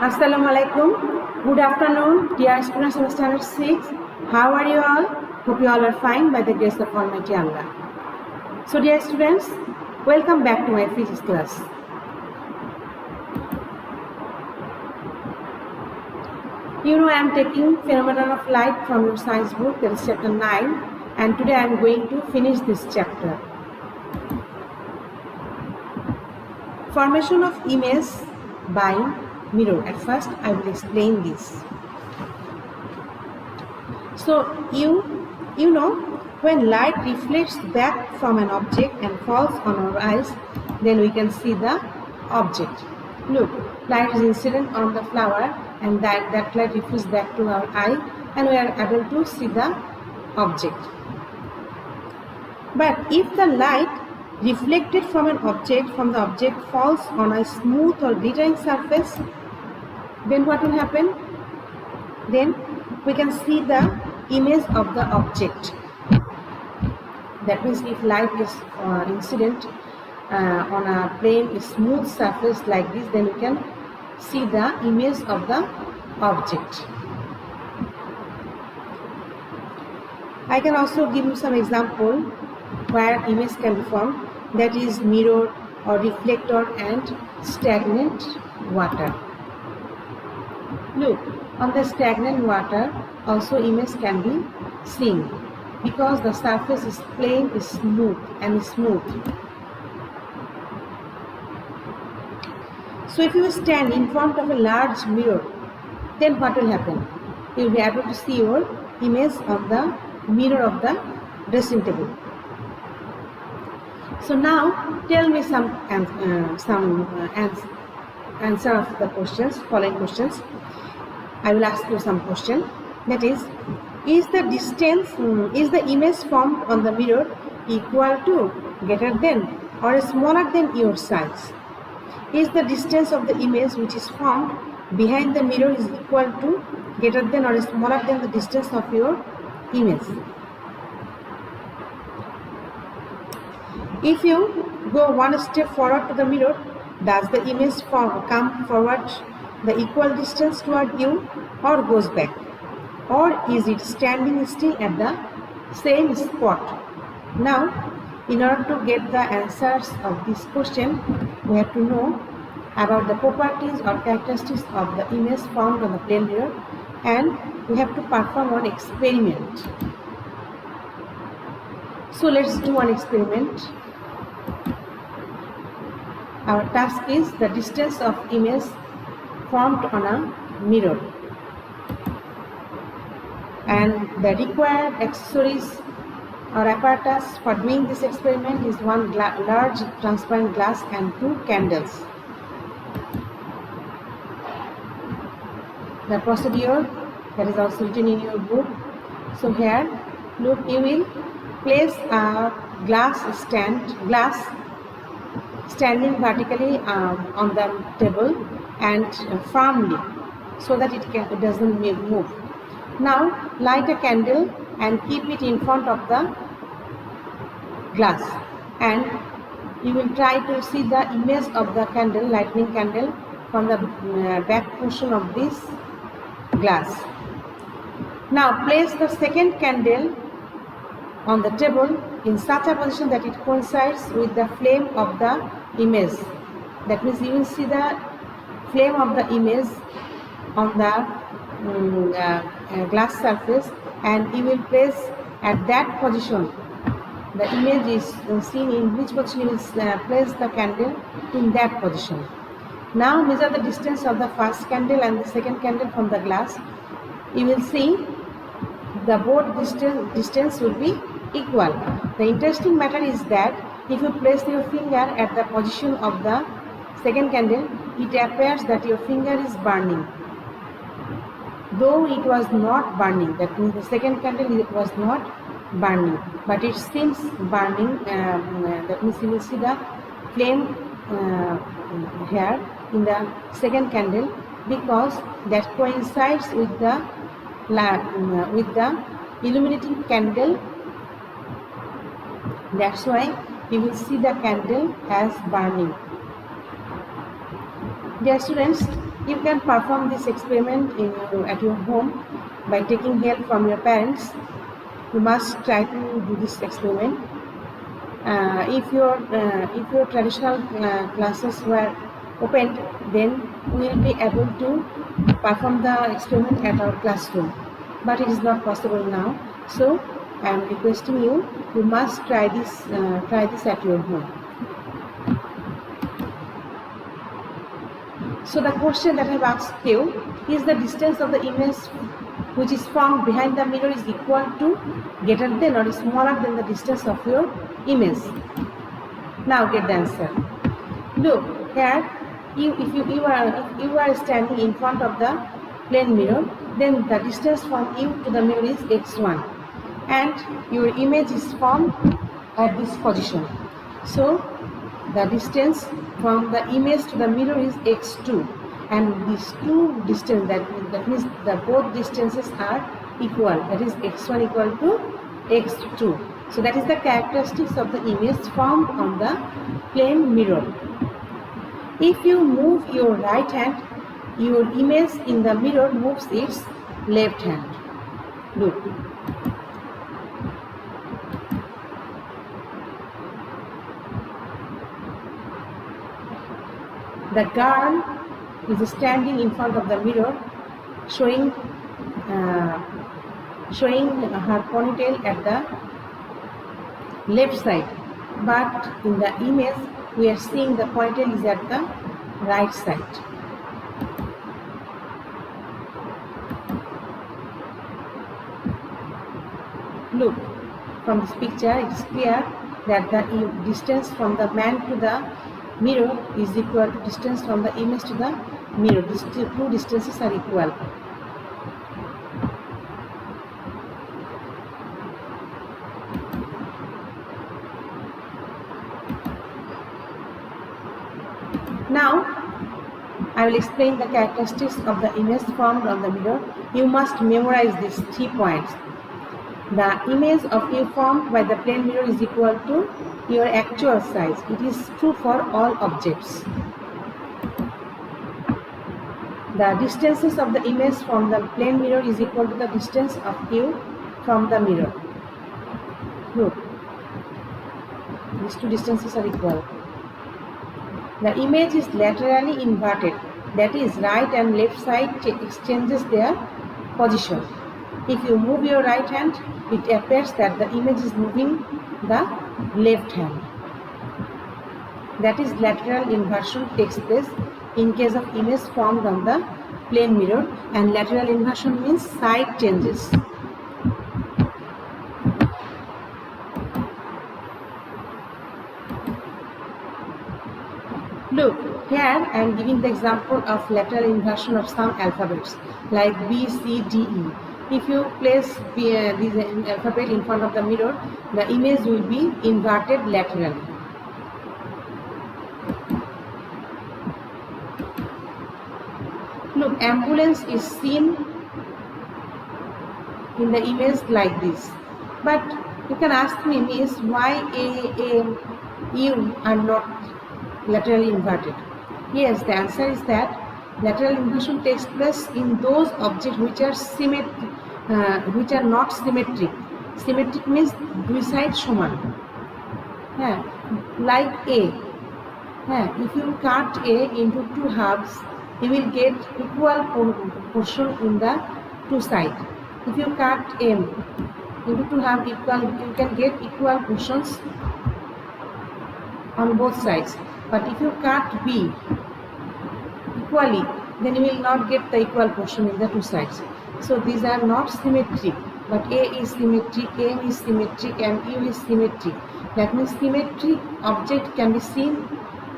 Assalamu alaikum. Good afternoon, dear students of standard 6. How are you all? Hope you all are fine by the grace of Almighty Allah. So, dear students, welcome back to my physics class. You know, I am taking Phenomenon of Light from your science book, that is chapter 9, and today I am going to finish this chapter. Formation of image by mirror. At first, I will explain this. So, you know, when light reflects back from an object and falls on our eyes, then we can see the object. Look, light is incident on the flower, and that light reflects back to our eye, and we are able to see the object. But if the light reflected from the object falls on a smooth or glittering surface, then what will happen? Then we can see the image of the object. That means if light is incident on a plain smooth surface like this, then we can see the image of the object. I can also give you some example where image can be formed, that is mirror or reflector and stagnant water. Look, on the stagnant water also image can be seen because the surface is plain, is smooth. So if you stand in front of a large mirror, then what will happen? You will be able to see your image on the mirror of the dressing table. So now tell me some answer of the questions, following questions. I will ask you some question. That is the image formed on the mirror equal to, greater than, or smaller than your size? Is the distance of the image which is formed behind the mirror is equal to, greater than, or smaller than the distance of your image? If you go one step forward to the mirror, does the image come forward the equal distance toward you, or goes back? Or is it standing still at the same spot? Now, in order to get the answers of this question, we have to know about the properties or characteristics of the image found on the plane mirror, and we have to perform one experiment. So let's do one experiment. Our task is the distance of image formed on a mirror, and the required accessories or apparatus for doing this experiment is one large transparent glass and 2 candles. The procedure that is also written in your book. So here, look, you will place a glass standing vertically on the table and firmly, so that it doesn't move. Now light a candle and keep it in front of the glass, and you will try to see the image of the candle, lightning candle, from the back portion of this glass. Now place the second candle on the table in such a position that it coincides with the flame of the image. That means you will see the flame of the image on the glass surface, and you will place at that position. The image is seen in which position you will place the candle in that position. Now measure the distance of the first candle and the second candle from the glass. You will see the both distance will be equal. The interesting matter is that if you place your finger at the position of the second candle, it appears that your finger is burning, though it was not burning. That means the second candle was not burning, but it seems burning. That means you will see the flame here in the second candle, because that coincides with the illuminating candle. That's why you will see the candle as burning. Dear students, You can perform this experiment at your home by taking help from your parents. You must try to do this experiment. If your traditional classes were opened, then we will be able to perform the experiment at our classroom. But it is not possible now. So I am requesting you. You must try this at your home. So the question that I have asked you is the distance of the image which is formed behind the mirror is equal to, greater than, or smaller than the distance of your image. Now get the answer. Look here, if you are standing in front of the plane mirror, then the distance from you to the mirror is x1, and your image is formed at this position. So the distance from the image to the mirror is x2, and these two distance, that means the both distances are equal, that is x1 equal to x2. So that is the characteristics of the image formed on the plane mirror. If you move your right hand, your image in the mirror moves its left hand. Look. The girl is standing in front of the mirror, showing her ponytail at the left side, but in the image we are seeing the ponytail is at the right side. Look, from this picture it is clear that the distance from the man to the mirror is equal to distance from the image to the mirror. These two distances are equal. Now I will explain the characteristics of the image formed on the mirror. You must memorize these 3 points. The image of you formed by the plane mirror is equal to your actual size. It is true for all objects. The distances of the image from the plane mirror is equal to the distance of you from the mirror. Look, these two distances are equal. The image is laterally inverted, that is, right and left side exchanges their position. If you move your right hand, it appears that the image is moving the left hand. That is, lateral inversion takes place in case of image formed on the plane mirror, and lateral inversion means side changes. Look, here I am giving the example of lateral inversion of some alphabets like B, C, D, E. If you place this alphabet in front of the mirror, the image will be inverted laterally. Look, ambulance is seen in the image like this. But you can ask me, Miss, why U are not laterally inverted? Yes, the answer is that lateral inversion takes place in those objects which are not symmetric. Symmetric means two sides समान. Like A. If you cut A into two halves, you will get equal portion in the two sides. If you cut M into two halves, you can get equal portions on both sides. But if you cut B equally, then you will not get the equal portion in the two sides. So these are not symmetric, but A is symmetric, M is symmetric, and U is symmetric. That means symmetric object can be seen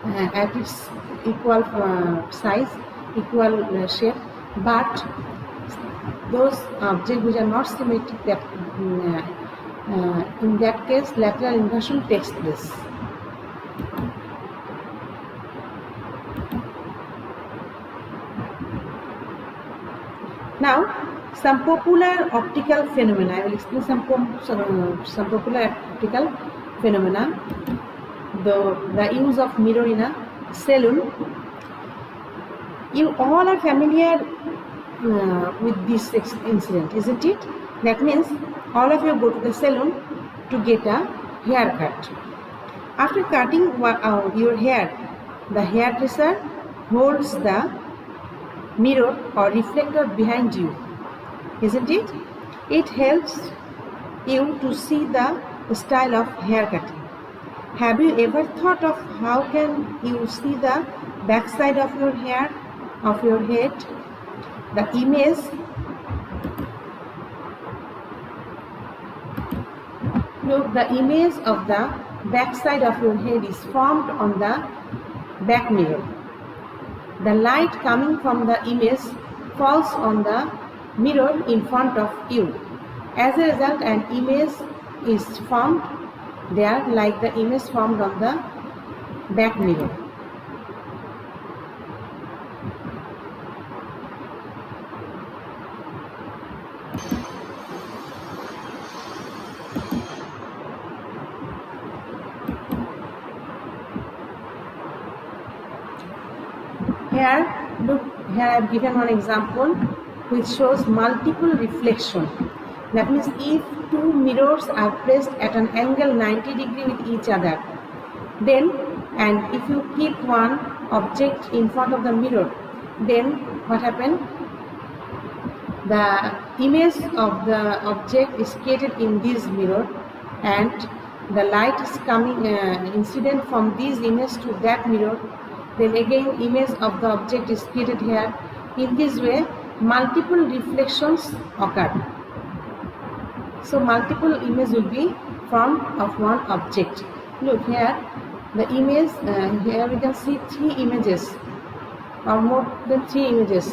at its equal size, equal shape, but those objects which are not symmetric, that in that case lateral inversion takes place. Now, some popular optical phenomena. I will explain some popular optical phenomena. The use of mirror in a saloon. You all are familiar with this incident, isn't it? That means all of you go to the salon to get a haircut. After cutting your hair, the hairdresser holds the mirror or reflector behind you, isn't it? It helps you to see the style of haircutting. Have you ever thought of how can you see the backside of your hair, of your head? The image of the backside of your head is formed on the back mirror. The light coming from the image falls on the mirror in front of you. As a result, an image is formed there like the image formed on the back mirror. Here I have given one example which shows multiple reflection. That means if two mirrors are placed at an angle 90 degree with each other, then and if you keep one object in front of the mirror, then what happens? The image of the object is created in this mirror, and the light is coming incident from this image to that mirror. Then again image of the object is created here. In this way multiple reflections occur. So multiple images will be formed of one object. Look here, the image, here we can see 3 images or more than 3 images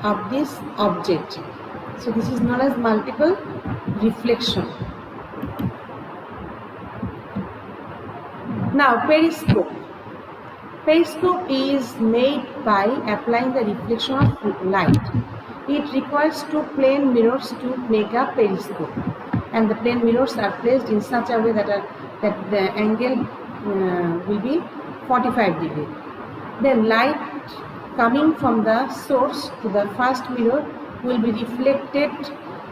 of this object. So this is known as multiple reflection. Now periscope. Periscope is made by applying the reflection of light. It requires 2 plane mirrors to make a periscope, and the plane mirrors are placed in such a way that the angle will be 45 degree. Then light coming from the source to the first mirror will be reflected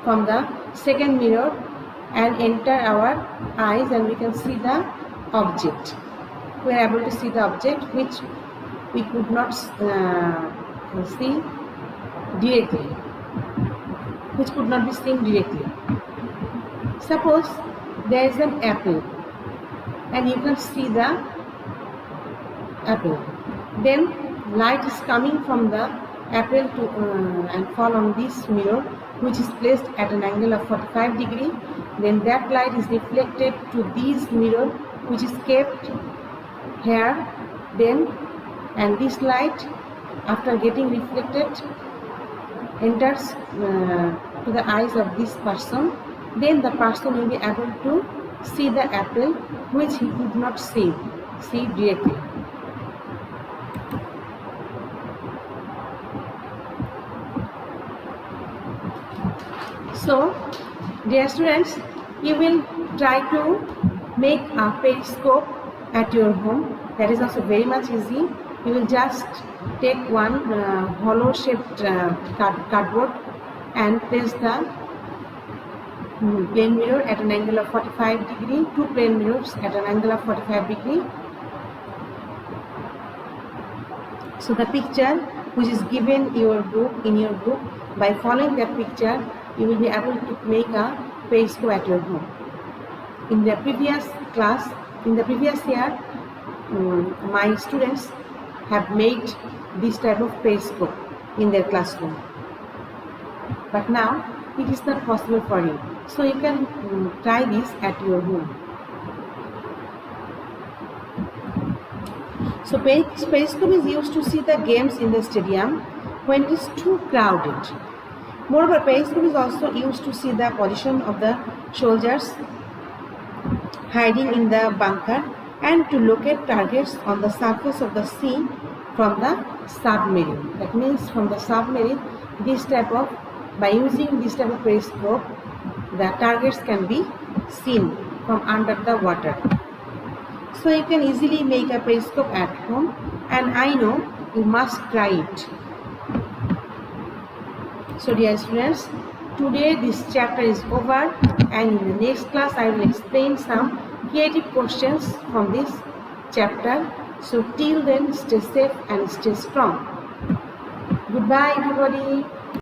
from the second mirror and enter our eyes, and we can see the object. We are able to see the object which we could not see directly, which could not be seen directly. Suppose there is an apple and you can see the apple. Then light is coming from the apple to and fall on this mirror, which is placed at an angle of 45 degree. Then that light is reflected to this mirror, which is kept here. Then and this light, after getting reflected, enters to the eyes of this person. Then the person will be able to see the apple which he could not see directly. So dear students, you will try to make a periscope at your home. That is also very much easy. You will just take one hollow shaped cardboard and place the plane mirror at an angle of 45 degree, 2 plane mirrors at an angle of 45 degree. So the picture which is given in your book, by following that picture you will be able to make a periscope at your home. In the previous class, in the previous year, my students have made this type of periscope in their classroom, but now it is not possible for you. So you can try this at your home. So periscope is used to see the games in the stadium when it is too crowded. Moreover, periscope is also used to see the position of the soldiers hiding in the bunker and to locate targets on the surface of the sea from the submarine. That means from the submarine, by using this type of periscope, the targets can be seen from under the water. So you can easily make a periscope at home, and I know You must try it. So dear students, today this chapter is over, and in the next class I will explain some creative questions from this chapter. So till then, stay safe and stay strong. Goodbye everybody.